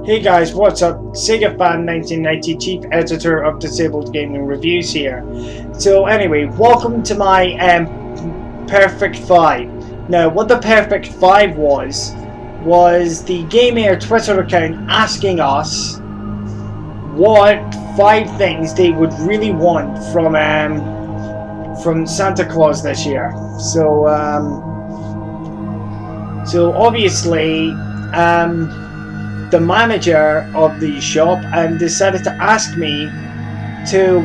Hey guys, what's up? Sega Fan 1990, Chief Editor of Disabled Gaming Reviews here. So anyway, welcome to my Perfect 5. Now, what the Perfect 5 was the GAME Ayr Twitter account asking us what 5 things they would really want from Santa Claus this year. So obviously, the manager of the shop decided to ask me to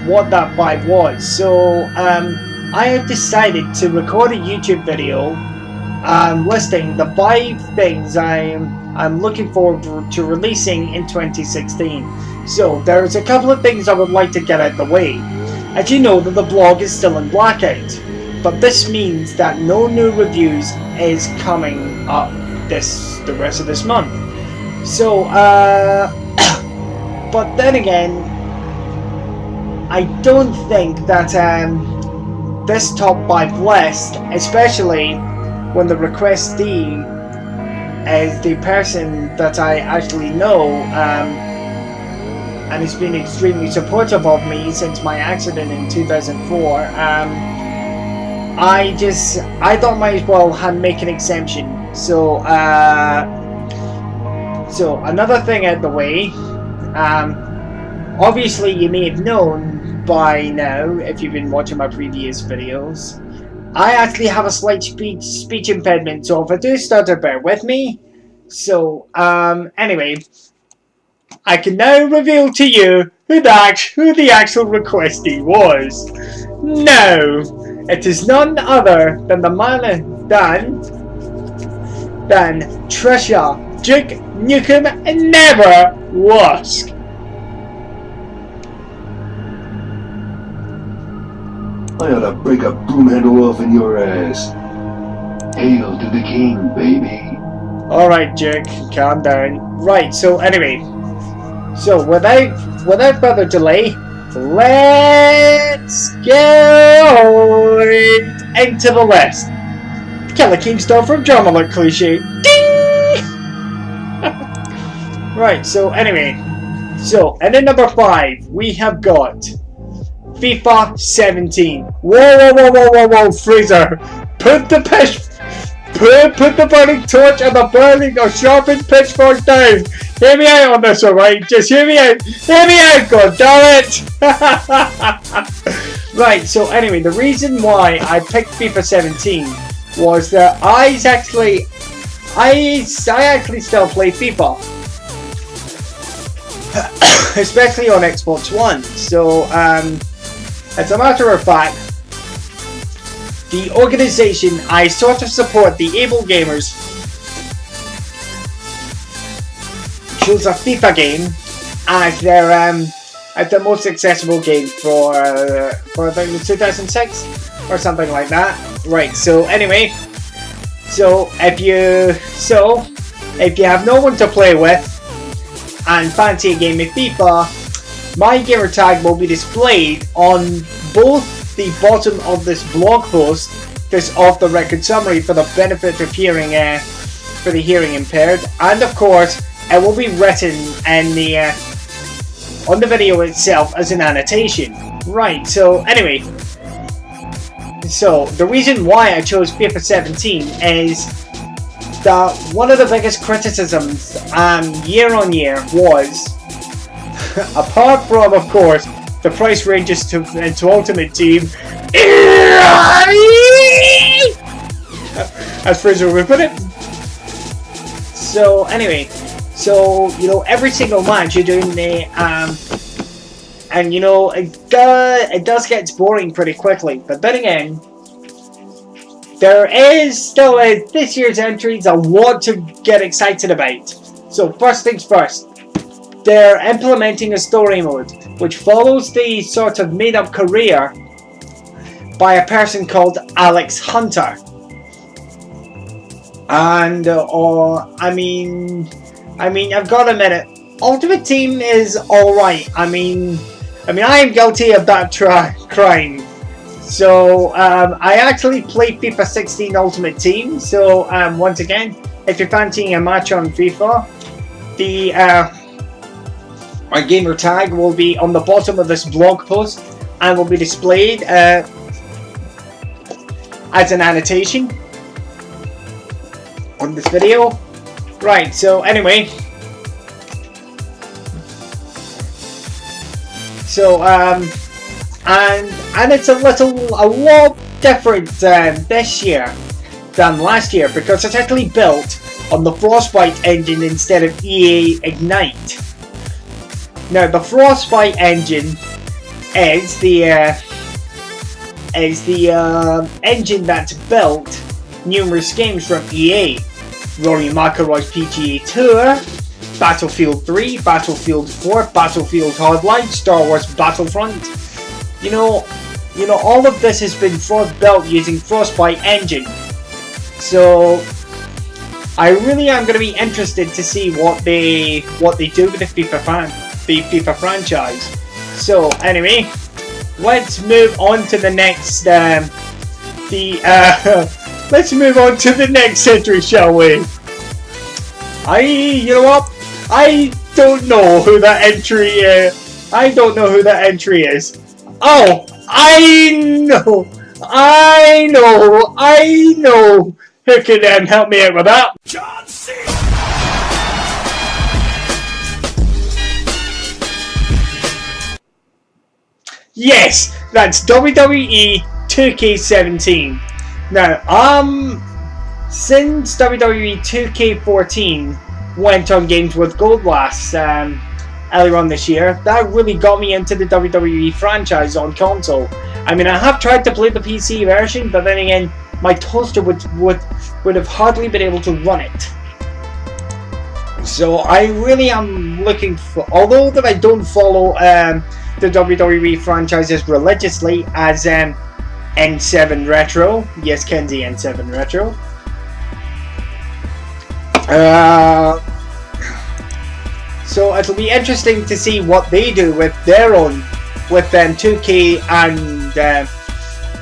what that 5 was. So I have decided to record a YouTube video listing the 5 things I'm looking forward to releasing in 2016. So there's a couple of things I would like to get out of the way. As you know, that the blog is still in blackout, but this means that no new reviews is coming up the rest of this month. So, but then again, I don't think that this top 5 list, especially when the requestee is the person that I actually know, and has been extremely supportive of me since my accident in 2004, I thought might as well make an exemption. So, So another thing out the way, obviously you may have known by now if you've been watching my previous videos, I actually have a slight speech impediment, so if I do stutter, bear with me. So anyway, I can now reveal to you who the actual requestee was. No, it is none other than the man than Trisha Duke Nukem Never Lusk. I ought to break a broom handle off in your ass. Hail to the king, baby. Alright, Duke, calm down. Right, so anyway, so without further delay, let's go into the list. Killer Keemstar from Drama Like Cliche. Right, so anyway, so and in number 5 we have got FIFA 17. Whoa, Freezer! Put the burning torch and the burning or sharpened pitchfork down. Hear me out on this, alright? Just hear me out. Hear me out, god damn it! Right, so anyway, the reason why I picked FIFA 17 was that I actually still play FIFA. Especially on Xbox One. So, as a matter of fact, the organization I sort of support, the Able Gamers, chose a FIFA game as their most accessible game for I think it was 2006 or something like that. Right. So anyway, so if you have no one to play with and fancy a game of FIFA, my gamer tag will be displayed on both the bottom of this blog post, this off the record summary for the benefit of hearing for the hearing impaired, and of course it will be written in the on the video itself as an annotation. Right, so anyway, so the reason why I chose FIFA 17 is that one of the biggest criticisms year on year was, apart from of course the price ranges to Ultimate Team, as Fraser would put it. So anyway, so you know, every single match you're doing the and you know it does get boring pretty quickly. But then again, there is still this year's entries a lot to get excited about. So first things first, they're implementing a story mode which follows the sort of made-up career by a person called Alex Hunter. And I mean, I've got to admit it, Ultimate Team is alright. I mean, I am guilty of that crime. So I actually played FIFA 16 Ultimate Team. So once again, if you're fancying a match on FIFA, the our gamer tag will be on the bottom of this blog post and will be displayed as an annotation on this video. Right, so anyway, so and it's a lot different this year than last year, because it's actually built on the Frostbite engine instead of EA Ignite. Now, the Frostbite engine is the engine that's built numerous games from EA. Rory McIlroy's PGA Tour, Battlefield 3, Battlefield 4, Battlefield Hardline, Star Wars Battlefront. You know, all of this has been built using Frostbite engine. So I really am going to be interested to see what they do with the FIFA franchise. So anyway, let's move on to the next let's move on to the next entry, shall we? You know what? I don't know who that entry is. I don't know who that entry is. Oh, I know. Who can help me out with that? John C. Yes, that's WWE 2K17. Now, since WWE 2K14 went on Games with Gold last earlier on this year, that really got me into the WWE franchise on console. I mean, I have tried to play the PC version, but then again, my toaster would have hardly been able to run it. So I really am looking for, although that I don't follow the WWE franchises religiously as N7 Retro. Yes, Kenzie, N7 Retro. So it'll be interesting to see what they do with their own, with 2K and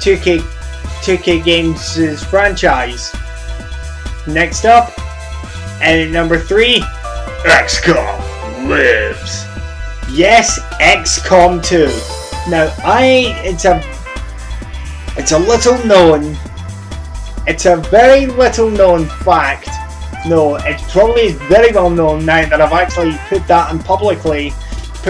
2K Games' franchise. Next up, and number 3, XCOM lives. Yes, XCOM 2. Now, it's a little known. It's a very little known fact. No, it probably is very well known now that I've actually put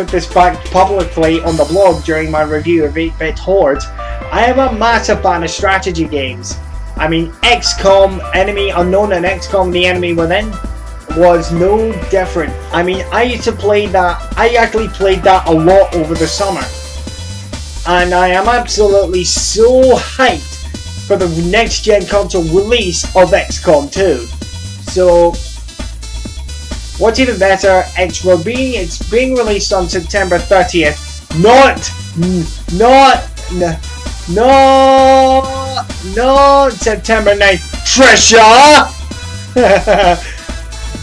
this fact publicly on the blog during my review of 8-Bit Horde. I am a massive fan of strategy games. I mean, XCOM Enemy Unknown and XCOM The Enemy Within was no different. I mean, I used to play that. I actually played that a lot over the summer. And I am absolutely so hyped for the next gen console release of XCOM 2. So, what's even better, it's being released on September 30th. Not September 9th. Trisha!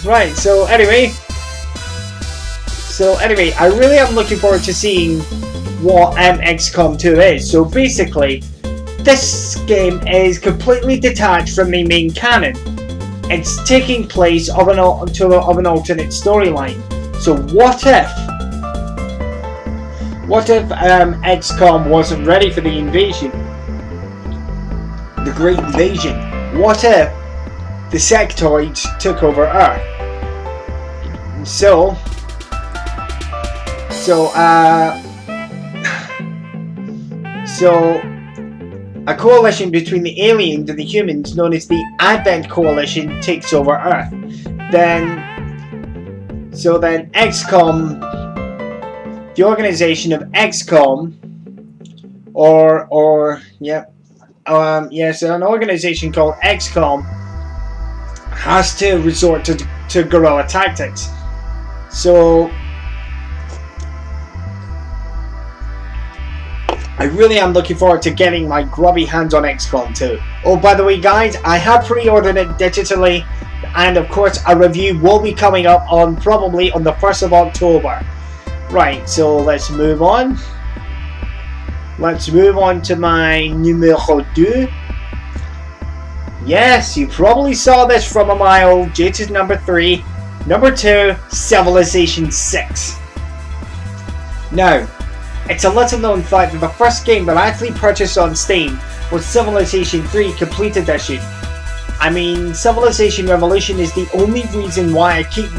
Right, so anyway, I really am looking forward to seeing what XCOM 2 is. So basically, this game is completely detached from the main canon. It's taking place of an alternate storyline. So what if XCOM wasn't ready for the invasion? The Great Invasion. What if the sectoids took over Earth? So a coalition between the aliens and the humans, known as the Advent Coalition, takes over Earth. Then XCOM, the organization of XCOM, an organization called XCOM has to resort to guerrilla tactics. So I really am looking forward to getting my grubby hands on XCOM 2. Oh, by the way, guys, I have pre-ordered it digitally, and of course a review will be coming up probably on the 1st of October. Right, so let's move on. Let's move on to my numéro 2. Yes, you probably saw this from a mile. Due to number 3, Number 2, Civilization 6. Now, it's a little known fact that the first game that I actually purchased on Steam was Civilization 3 Complete Edition. I mean, Civilization Revolution is the only reason why I keep,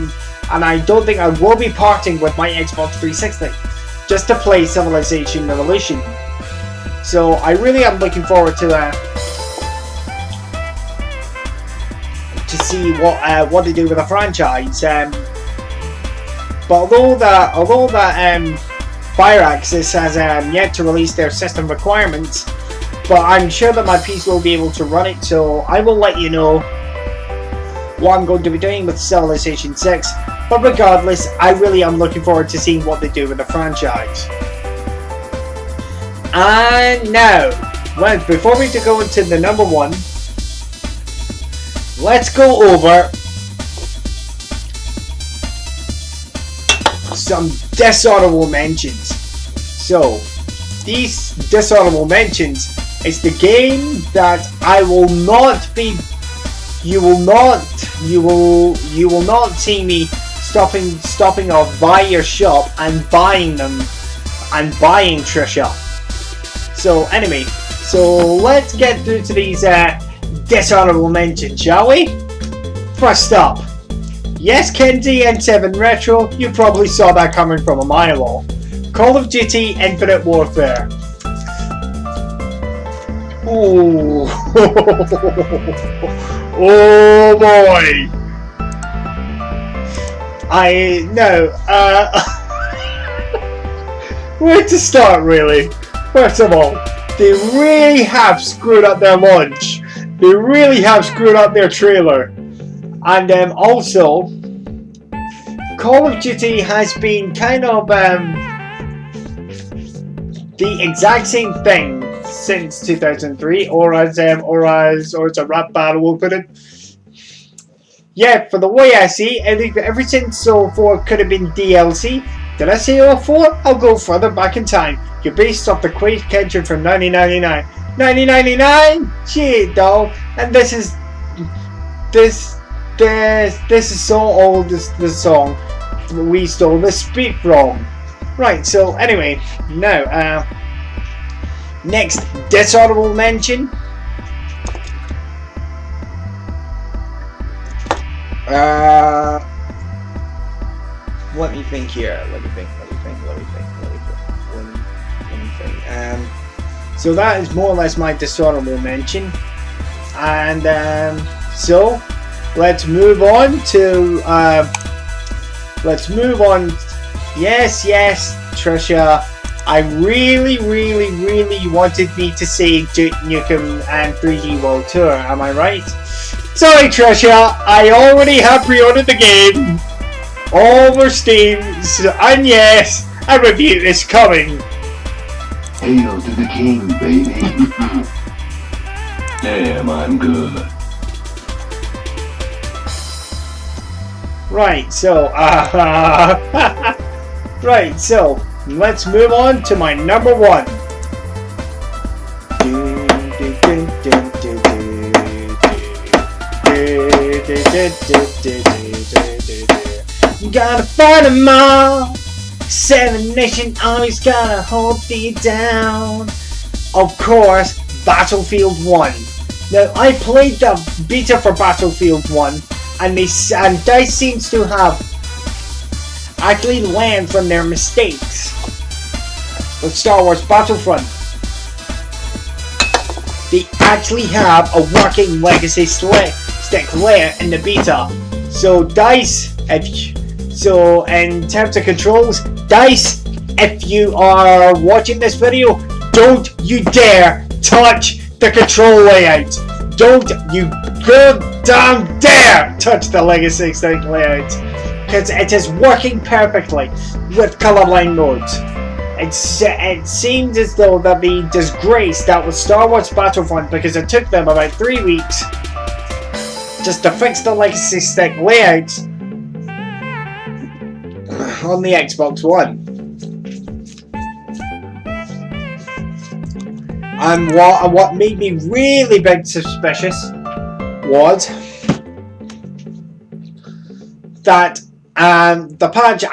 and I don't think I will be parting with my Xbox 360, just to play Civilization Revolution. So I really am looking forward to see what they do with the franchise. But although Firaxis has yet to release their system requirements, but I'm sure that my PC will be able to run it, so I will let you know what I'm going to be doing with Civilization 6. But regardless, I really am looking forward to seeing what they do with the franchise. And now, well, before we go into the number 1, let's go over some dishonorable mentions. So, these dishonorable mentions is the game that I will not be. You will not see me stopping off by your shop and buying them and buying Trisha. So anyway, so let's get through to these dishonorable mentions, shall we? First up, yes, Kenzie N7 Retro, you probably saw that coming from a mile off. Call of Duty Infinite Warfare. Ooh. Oh boy. Where to start, really? First of all, they really have screwed up their launch. They really have screwed up their trailer. And also, Call of Duty has been kind of the exact same thing since 2003, or as a rap battle will put it. Yeah, for the way I see, I think that ever since 04 could have been DLC. Did I say 04? I'll go further back in time. You're based off the Quake engine from 1999. 1999? Shit, dog. And this is so old. This song we stole this beat from. Right. So anyway, now next dishonorable mention. Let me think here. Let me think. So that is more or less my dishonorable mention, and so let's move on to Yes, Trisha. I really wanted me to say Duke Nukem and 3D World Tour. Am I right? Sorry, Trisha. I already have pre-ordered the game over Steam, and yes, a review is coming. Hail to the king, baby. Damn, I'm good. Right, so, right, so, let's move on to my number 1. You gotta fight 'em all. 7 nation armies gotta hold you down. Of course, Battlefield 1. Now, I played the beta for Battlefield 1, and DICE seems to have actually learned from their mistakes with Star Wars Battlefront. They actually have a working legacy stick layer in the beta. So DICE, so in terms of controls, DICE, if you are watching this video, don't you dare touch the control layout. Don't you goddamn dare touch the legacy stick layout, because it is working perfectly with colorblind modes. It seems as though that the disgrace that was Star Wars Battlefront, because it took them about 3 weeks just to fix the legacy stick layout on the Xbox One. And what made me really big suspicious was that the patch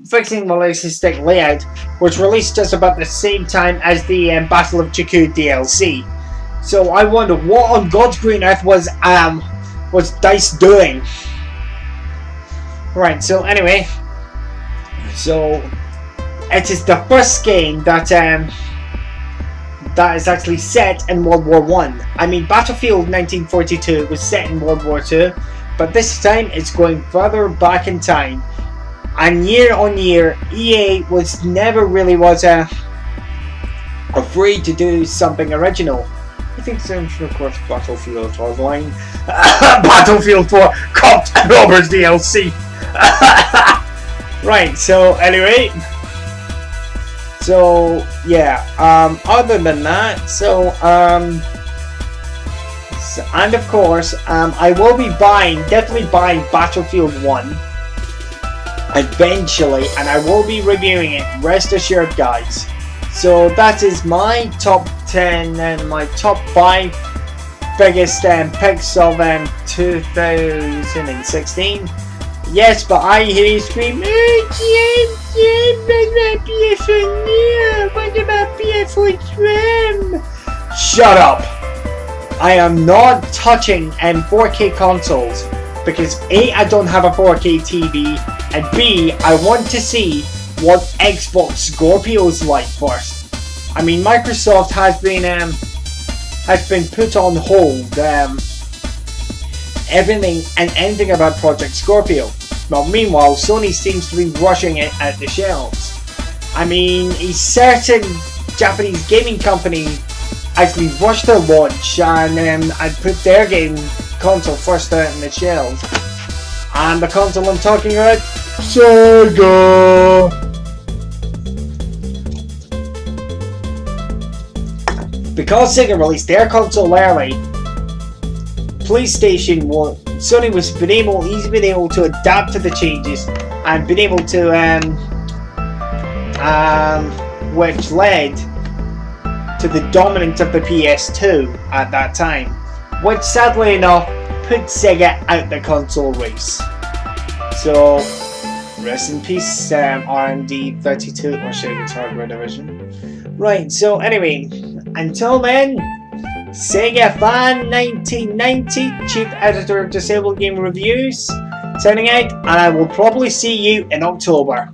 fixing the laser stick layout was released just about the same time as the Battle of Jakku DLC. So I wonder what on God's green earth was DICE doing. Right. So anyway, so it is the first game that is actually set in World War One. I mean, Battlefield 1942 was set in World War Two. But this time it's going further back in time, and year on year, EA never really afraid to do something original. I think so. Of course, Battlefield Hardline, Battlefield 4 Cops and Robbers DLC. Right. So anyway, so yeah. Other than that, and of course, I will be definitely buying Battlefield 1 eventually, and I will be reviewing it, rest assured guys. So that is my top 10 and my top 5 biggest picks of 2016. Yes, but I hear you scream, oh James, what about PS4 Trim? Shut up! I am not touching 4K consoles because A, I don't have a 4K TV, and B, I want to see what Xbox Scorpio's like first. I mean, Microsoft has been put on hold. Everything and anything about Project Scorpio. Well, meanwhile, Sony seems to be rushing it at the shelves. I mean, a certain Japanese gaming company actually rushed their launch and put their game console first out in the shelves. And the console I'm talking about, Sega. Because Sega released their console early, Sony was been able to adapt to the changes and been able to which led to the dominance of the PS2 at that time, which sadly enough put Sega out the console race. So rest in peace, R&D 32 or Sega's hardware division. Right, so anyway, until then, Sega Fan 1990, Chief Editor of Disabled Game Reviews, signing out, and I will probably see you in October.